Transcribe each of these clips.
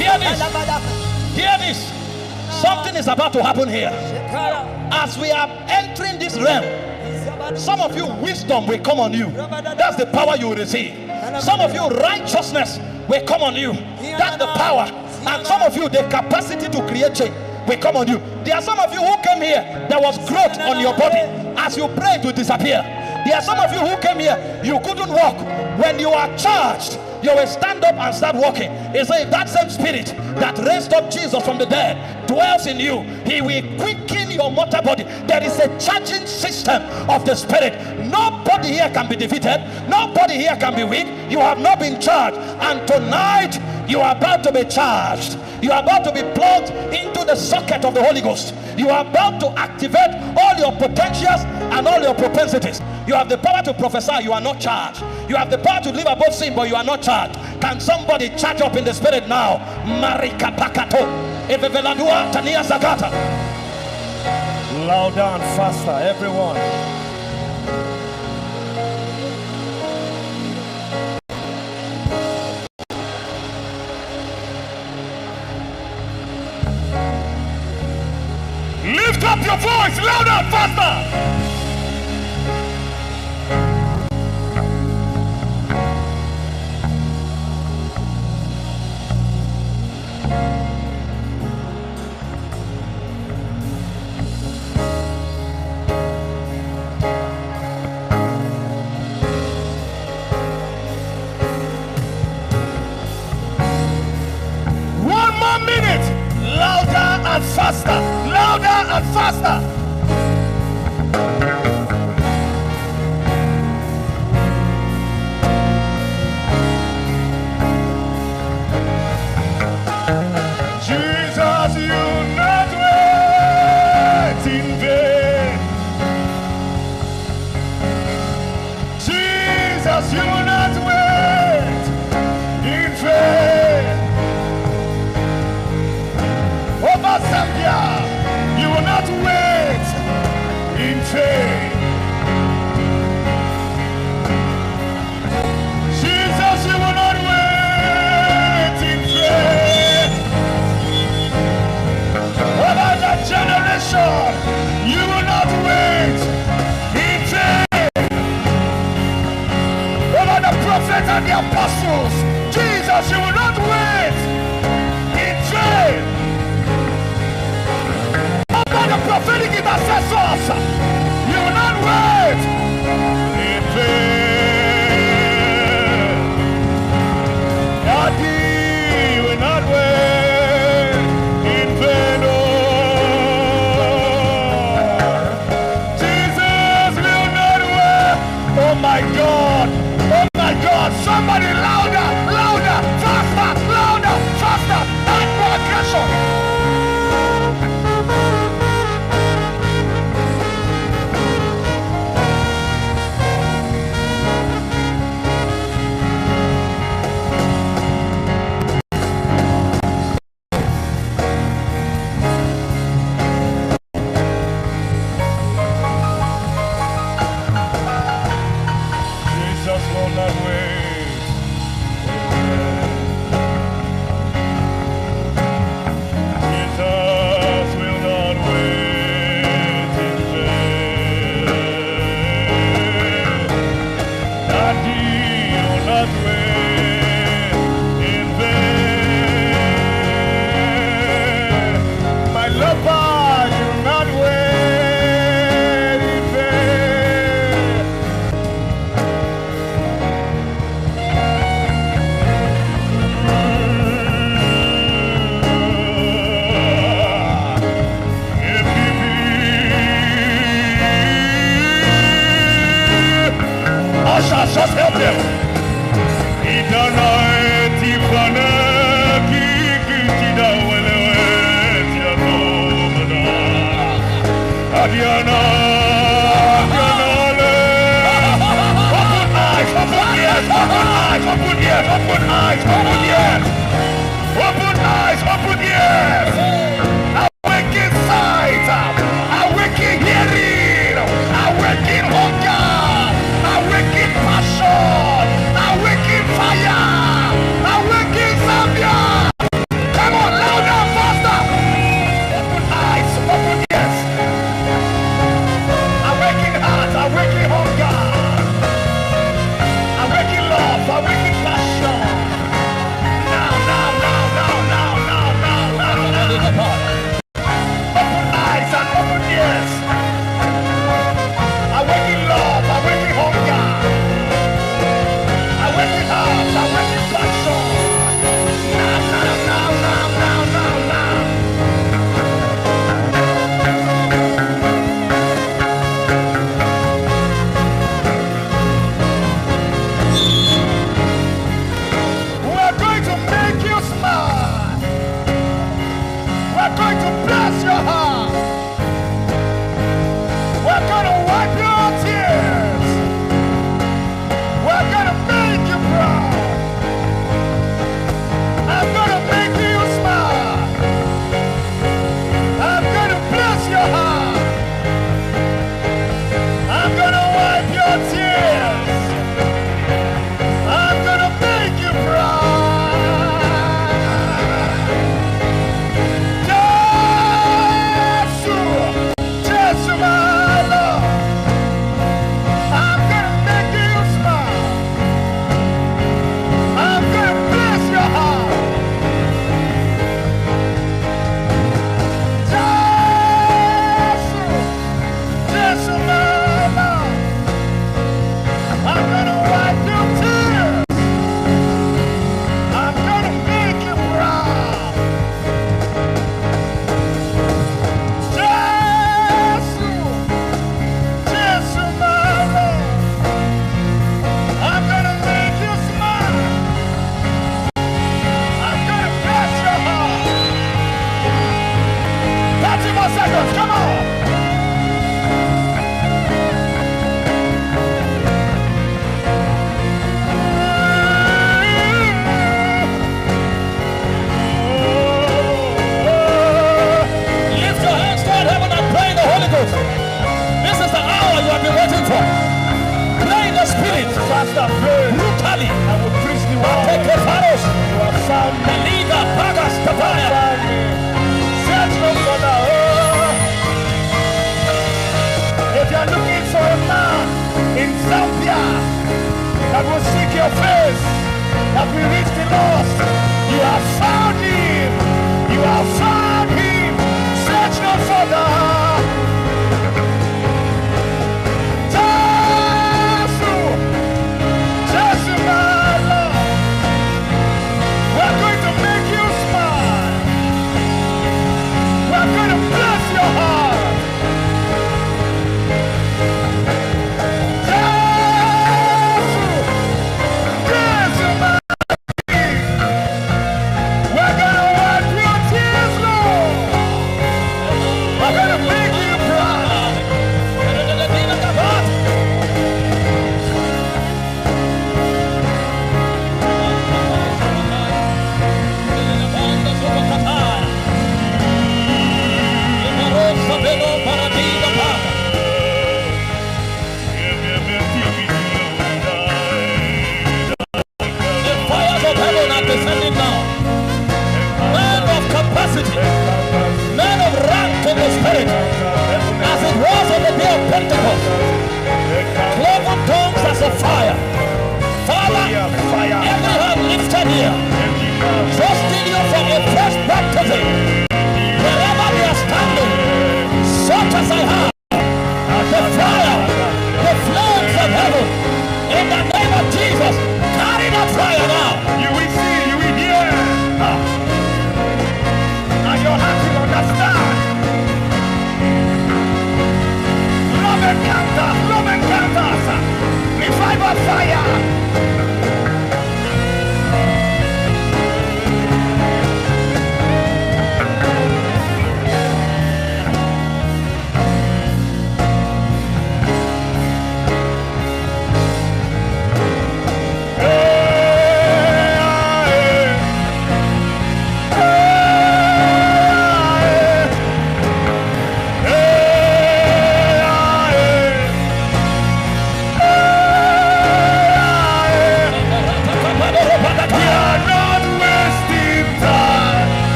Hear this. Hear this. Something is about to happen here. As we are entering this realm, some of you, wisdom will come on you. That's the power you will receive. Some of you, righteousness will come on you. That's the power. And some of you, the capacity to create change will come on you. There are some of you who came here, there was growth on your body. As you pray, it will disappear. There are some of you who came here, you couldn't walk. When you are charged, you will stand up and start walking. He said, if that same spirit that raised up Jesus from the dead dwells in you, he will quicken your mortal body. There is a charging system of the spirit. Nobody here can be defeated. Nobody here can be weak. You have not been charged. And tonight, you are about to be charged. You are about to be plugged into the socket of the Holy Ghost. You are about to activate all your potentials and all your propensities. You have the power to prophesy, you are not charged. You have the power to live above sin, but you are not charged. Can somebody charge up in the spirit now? Marika Pakato. Eveveladua Tania Zagata. Louder and faster, everyone. Lift up your voice, louder and faster. 1 more minute. Louder and faster. Louder and faster. Jesus, you not wait in vain. Jesus, you not wait in vain. Over Zambia, you will not wait in vain. Jesus, you will not wait in vain. Over that generation, you will not wait in vain. Over the prophets and the apostles, Jesus, you will not wait in vain. The prophetic intercessors, you will not wait in vain. Daddy, you will not wait in vain. Oh, Jesus will not wait. Oh my God, oh my God. Somebody louder, louder, faster, louder, faster. And more aggression. Just help him. Open eyes, open ears. Awaken sight, awaken hearing, awaken hunger, awaken passion, awaken fire, awaken Zambia. Search no further. If you are looking for a man in Zambia that will seek your face, that will reach the lost, you have found him. You have found him. Search no further. Jesus, my Lord. We're going to make you smile. We're going to bless your heart.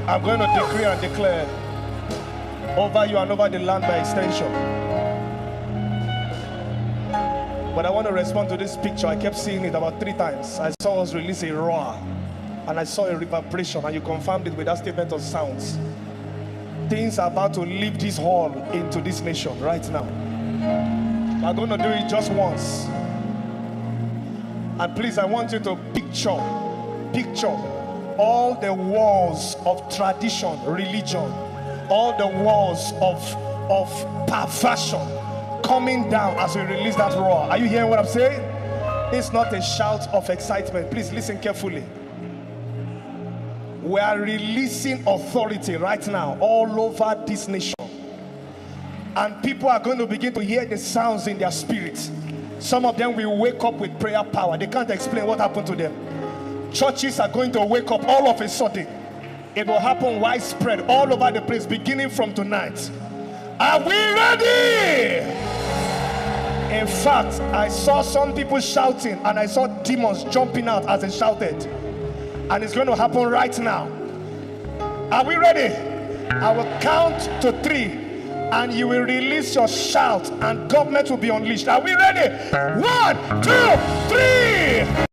I'm going to decree and declare over you and over the land by extension. But I want to respond to this picture. I kept seeing it about 3 times. I saw us release a roar, and I saw a reverberation, and you confirmed it with that statement of sounds. Things are about to leave this hall into this nation right now. I'm going to do it just once. And please, I want you to picture all the walls of tradition, religion, all the walls of perversion coming down as we release that roar. Are you hearing what I'm saying? It's not a shout of excitement. Please listen carefully. We are releasing authority right now all over this nation. and people are going to begin to hear the sounds in their spirits. Some of them will wake up with prayer power. They can't explain what happened to them. Churches are going to wake up all of a sudden. It will happen widespread all over the place beginning from tonight. Are we ready? In fact, I saw some people shouting, and I saw demons jumping out as they shouted. And it's going to happen right now. Are we ready? I will count to 3, and you will release your shout, and government will be unleashed. Are we ready? 1, 2, 3.